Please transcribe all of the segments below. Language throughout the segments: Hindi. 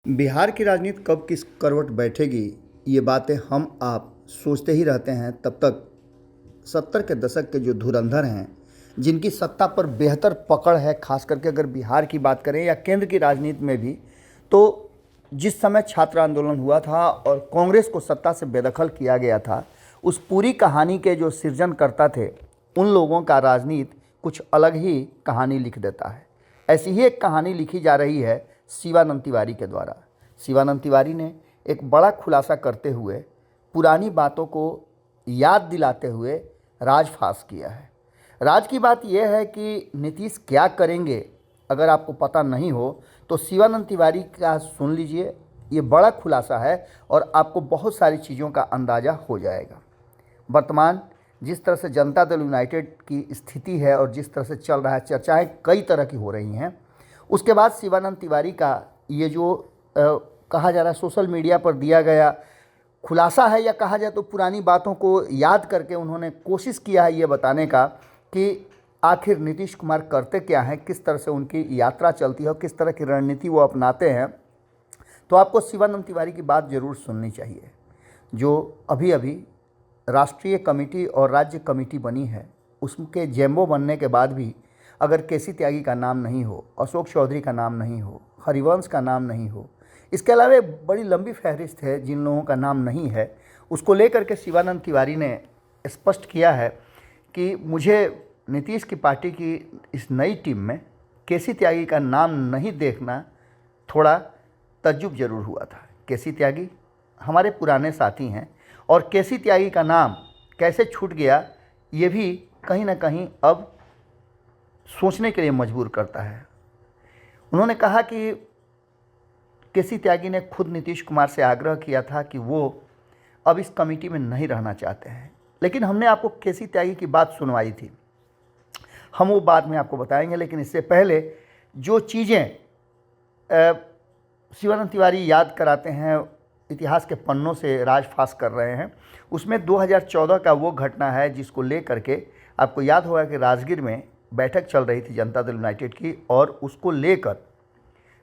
बिहार की राजनीति कब किस करवट बैठेगी, ये बातें हम आप सोचते ही रहते हैं। तब तक 70 के दशक के जो धुरंधर हैं, जिनकी सत्ता पर बेहतर पकड़ है, खास करके अगर बिहार की बात करें या केंद्र की राजनीति में भी, तो जिस समय छात्र आंदोलन हुआ था और कांग्रेस को सत्ता से बेदखल किया गया था, उस पूरी कहानी के जो सृजनकर्ता थे, उन लोगों का राजनीति कुछ अलग ही कहानी लिख देता है। ऐसी ही एक कहानी लिखी जा रही है शिवानंद तिवारी के द्वारा। शिवानंद तिवारी ने एक बड़ा खुलासा करते हुए, पुरानी बातों को याद दिलाते हुए राज फांस किया है। राज की बात यह है कि नीतीश क्या करेंगे, अगर आपको पता नहीं हो तो शिवानंद तिवारी का सुन लीजिए। ये बड़ा खुलासा है और आपको बहुत सारी चीज़ों का अंदाज़ा हो जाएगा। वर्तमान जिस तरह से जनता दल यूनाइटेड की स्थिति है और जिस तरह से चल रहा है, चर्चाएं कई तरह की हो रही हैं। उसके बाद शिवानंद तिवारी का ये जो कहा जा रहा है सोशल मीडिया पर दिया गया खुलासा है, या कहा जाए तो पुरानी बातों को याद करके उन्होंने कोशिश किया है ये बताने का कि आखिर नीतीश कुमार करते क्या हैं, किस तरह से उनकी यात्रा चलती है और किस तरह की रणनीति वो अपनाते हैं। तो आपको शिवानंद तिवारी की बात ज़रूर सुननी चाहिए। जो अभी अभी राष्ट्रीय कमेटी और राज्य कमेटी बनी है, उसके जेम्बो बनने के बाद भी अगर केसी त्यागी का नाम नहीं हो, अशोक चौधरी का नाम नहीं हो, हरिवंश का नाम नहीं हो, इसके अलावा बड़ी लंबी फहरिस्त है जिन लोगों का नाम नहीं है, उसको लेकर के शिवानंद तिवारी ने स्पष्ट किया है कि मुझे नीतीश की पार्टी की इस नई टीम में केसी त्यागी का नाम नहीं देखना थोड़ा तज्जुब जरूर हुआ था। केसी त्यागी हमारे पुराने साथी हैं और केसी त्यागी का नाम कैसे छूट गया, ये भी कहीं ना कहीं अब सोचने के लिए मजबूर करता है। उन्होंने कहा कि केसी त्यागी ने खुद नीतीश कुमार से आग्रह किया था कि वो अब इस कमेटी में नहीं रहना चाहते हैं, लेकिन हमने आपको केसी त्यागी की बात सुनवाई थी, हम वो बाद में आपको बताएंगे। लेकिन इससे पहले जो चीज़ें शिवानंद तिवारी याद कराते हैं, इतिहास के पन्नों से राज फांस कर रहे हैं, उसमें 2014 का वो घटना है जिसको लेकर के आपको याद होगा कि राजगीर में बैठक चल रही थी जनता दल यूनाइटेड की, और उसको लेकर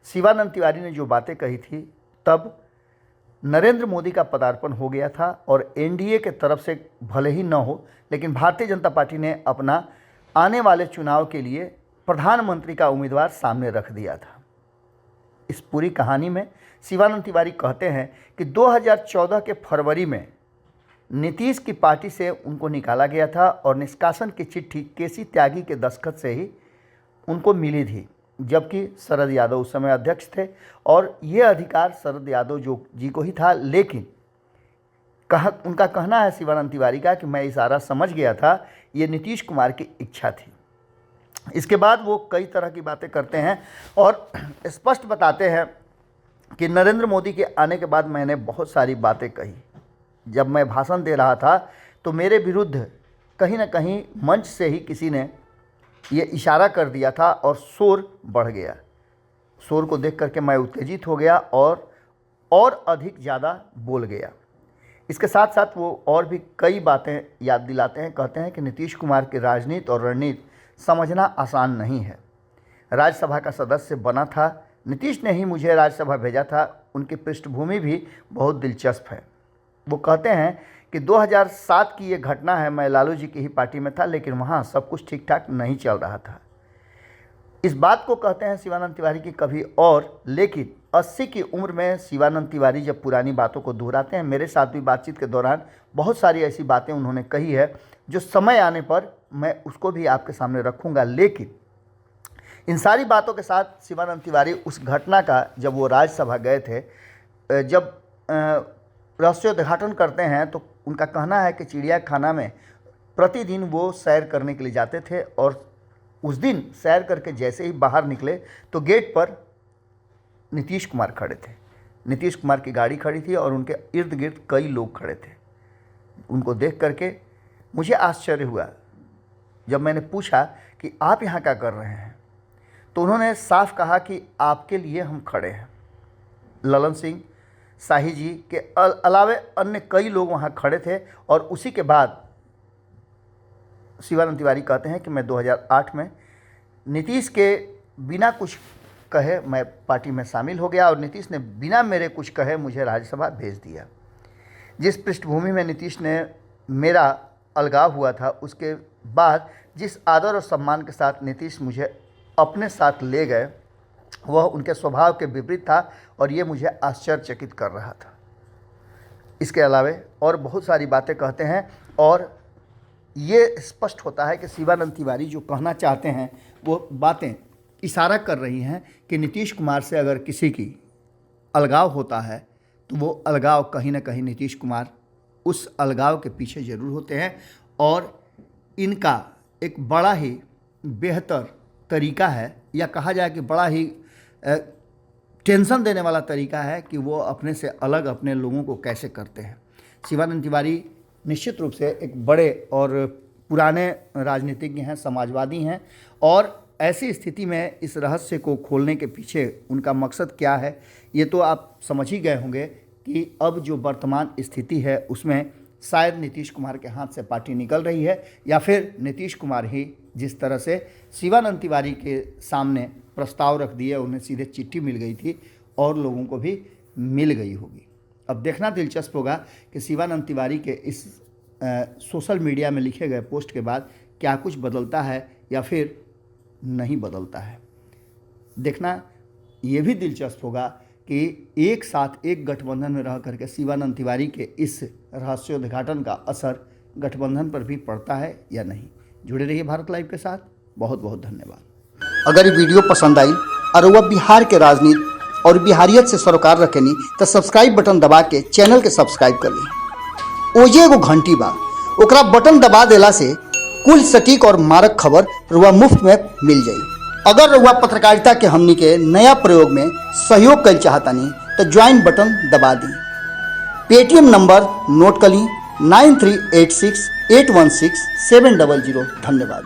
शिवानंद तिवारी ने जो बातें कही थी, तब नरेंद्र मोदी का पदार्पण हो गया था और एनडीए के तरफ से भले ही न हो, लेकिन भारतीय जनता पार्टी ने अपना आने वाले चुनाव के लिए प्रधानमंत्री का उम्मीदवार सामने रख दिया था। इस पूरी कहानी में शिवानंद तिवारी कहते हैं कि 2014 के फरवरी में नीतीश की पार्टी से उनको निकाला गया था और निष्कासन की चिट्ठी केसी त्यागी के दस्तखत से ही उनको मिली थी, जबकि शरद यादव उस समय अध्यक्ष थे और ये अधिकार शरद यादव जी को ही था। लेकिन उनका कहना है शिवानंद तिवारी का कि मैं इशारा समझ गया था, ये नीतीश कुमार की इच्छा थी। इसके बाद वो कई तरह की बातें करते हैं और स्पष्ट बताते हैं कि नरेंद्र मोदी के आने के बाद मैंने बहुत सारी बातें कही। जब मैं भाषण दे रहा था तो मेरे विरुद्ध कहीं ना कहीं मंच से ही किसी ने ये इशारा कर दिया था और शोर बढ़ गया। शोर को देख करके मैं उत्तेजित हो गया और अधिक ज़्यादा बोल गया। इसके साथ साथ वो और भी कई बातें याद दिलाते हैं। कहते हैं कि नीतीश कुमार की राजनीति और रणनीति समझना आसान नहीं है। राज्यसभा का सदस्य बना था, नीतीश ने ही मुझे राज्यसभा भेजा था, उनकी पृष्ठभूमि भी बहुत दिलचस्प है। वो कहते हैं कि 2007 की ये घटना है, मैं लालू जी की ही पार्टी में था, लेकिन वहाँ सब कुछ ठीक ठाक नहीं चल रहा था। इस बात को कहते हैं शिवानंद तिवारी की कभी और, लेकिन 80 की उम्र में शिवानंद तिवारी जब पुरानी बातों को दोहराते हैं, मेरे साथ भी बातचीत के दौरान बहुत सारी ऐसी बातें उन्होंने कही है जो समय आने पर मैं उसको भी आपके सामने रखूँगा। लेकिन इन सारी बातों के साथ शिवानंद तिवारी उस घटना का, जब वो राज्यसभा गए थे, जब रहस्योद्घाटन करते हैं, तो उनका कहना है कि चिड़ियाखाना में प्रतिदिन वो सैर करने के लिए जाते थे और उस दिन सैर करके जैसे ही बाहर निकले तो गेट पर नीतीश कुमार खड़े थे। नीतीश कुमार की गाड़ी खड़ी थी और उनके इर्द गिर्द कई लोग खड़े थे। उनको देख करके मुझे आश्चर्य हुआ। जब मैंने पूछा कि आप यहाँ क्या कर रहे हैं, तो उन्होंने साफ कहा कि आपके लिए हम खड़े हैं। ललन सिंह शाही जी के अलावे अन्य कई लोग वहाँ खड़े थे और उसी के बाद शिवानंद तिवारी कहते हैं कि मैं 2008 में नीतीश के बिना कुछ कहे मैं पार्टी में शामिल हो गया और नीतीश ने बिना मेरे कुछ कहे मुझे राज्यसभा भेज दिया। जिस पृष्ठभूमि में नीतीश ने मेरा अलगाव हुआ था, उसके बाद जिस आदर और सम्मान के साथ नीतीश मुझे अपने साथ ले गए, वह उनके स्वभाव के विपरीत था और ये मुझे आश्चर्यचकित कर रहा था। इसके अलावे और बहुत सारी बातें कहते हैं और ये स्पष्ट होता है कि शिवानंद तिवारी जो कहना चाहते हैं वो बातें इशारा कर रही हैं कि नीतीश कुमार से अगर किसी की अलगाव होता है तो वो अलगाव कहीं ना कहीं नीतीश कुमार उस अलगाव के पीछे ज़रूर होते हैं और इनका एक बड़ा ही बेहतर तरीका है, या कहा जाए कि बड़ा ही टेंशन देने वाला तरीका है कि वो अपने से अलग अपने लोगों को कैसे करते हैं। शिवानंद तिवारी निश्चित रूप से एक बड़े और पुराने राजनीतिज्ञ हैं, समाजवादी हैं, और ऐसी स्थिति में इस रहस्य को खोलने के पीछे उनका मकसद क्या है ये तो आप समझ ही गए होंगे कि अब जो वर्तमान स्थिति है उसमें शायद नीतीश कुमार के हाथ से पार्टी निकल रही है, या फिर नीतीश कुमार ही जिस तरह से शिवानंद तिवारी के सामने प्रस्ताव रख दिए, उन्हें सीधे चिट्ठी मिल गई थी और लोगों को भी मिल गई होगी। अब देखना दिलचस्प होगा कि शिवानंद तिवारी के इस सोशल मीडिया में लिखे गए पोस्ट के बाद क्या कुछ बदलता है या फिर नहीं बदलता है। देखना ये भी दिलचस्प होगा कि एक साथ एक गठबंधन में रह करके शिवानंद तिवारी के इस रहस्योद्घाटन का असर गठबंधन पर भी पड़ता है या नहीं। जुड़े रहिए भारत लाइव के साथ। बहुत बहुत धन्यवाद। अगर ये वीडियो पसंद आई और वह बिहार के राजनीति और बिहारियत से सरोकार रखेनी तो सब्सक्राइब बटन दबा के चैनल के सब्सक्राइब कर ली। ओजे एगो घंटी बा, ओकरा बटन दबा देला से कुल सटीक और मारक खबर रुआ मुफ्त में मिल जाई। अगर रुआ पत्रकारिता के हमनी के नया प्रयोग में सहयोग कर चाहतानी तो ज्वाइन बटन दबा दी। पेटीएम नंबर नोट कर ली 9386816700। धन्यवाद।